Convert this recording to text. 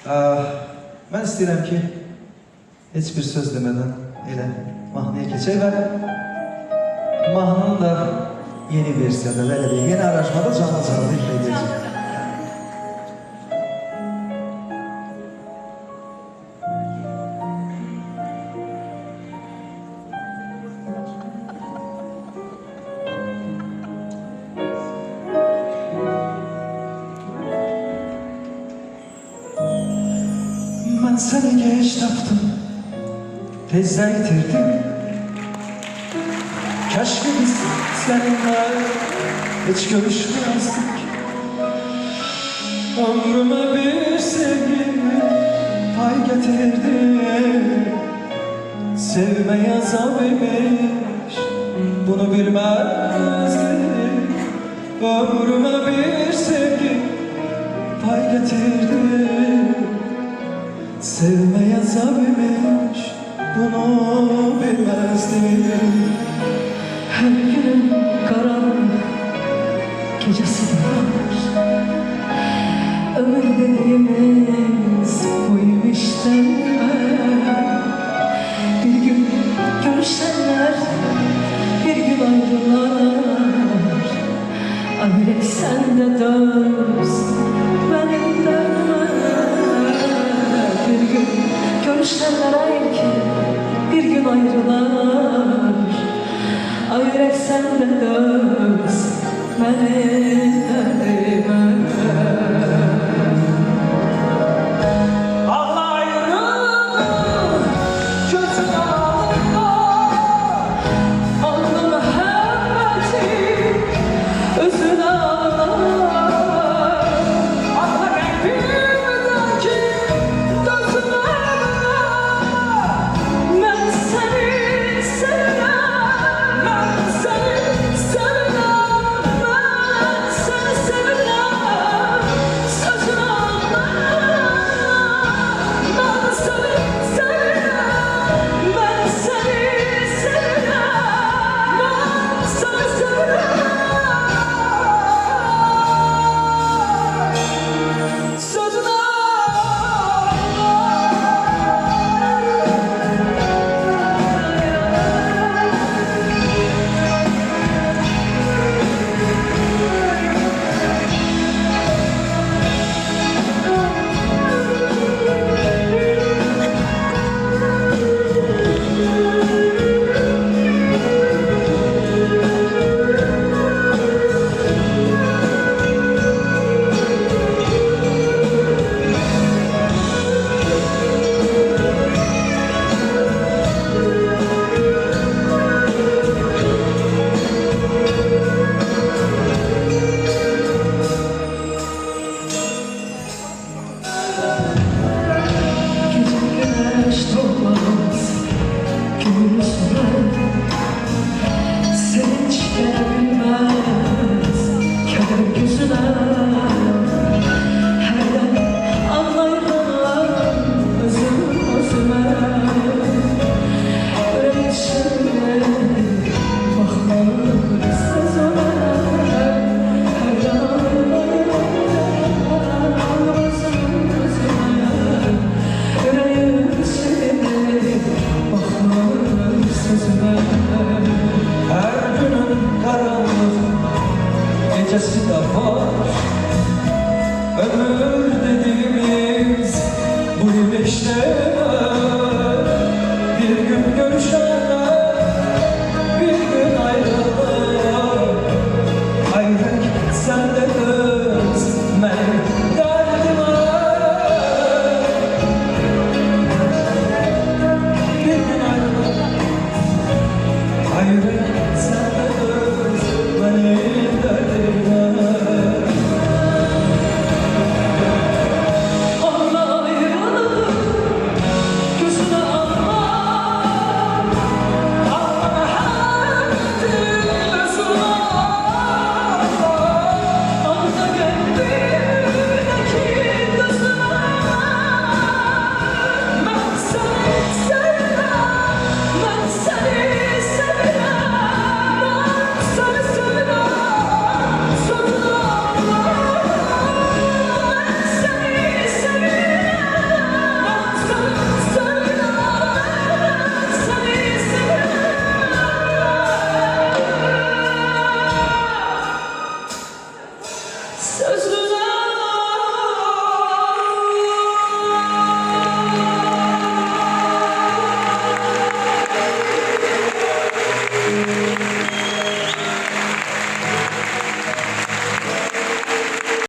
Mən istəyirəm ki, heç bir söz demədən elə mahnıya keçək və mahnının da yeni versiyada, belə deyək, yeni aranjmada canlı ifa edəcək. Ben seni geç tapdım, tezden yitirdim. Keşke biz seninle hiç görüşmezdik. Ömrüme bir sevgi pay getirdi. Sevmeye azap imiş, bunu bilmezdim. Ömrüme bir sevgi pay getirdi. Sevmeye azap imiş, bunu bilmezdim. Her günün karanlık gecesi var. Ömür dediğimiz buymuş derler. Bir gün görüşenler, bir gün ayrılar. Ayrık sen de dönsün benim de. Bir gün görüşenler ayrı, bir gün ayrılar. Ayrık sen de dönsün benim derdime.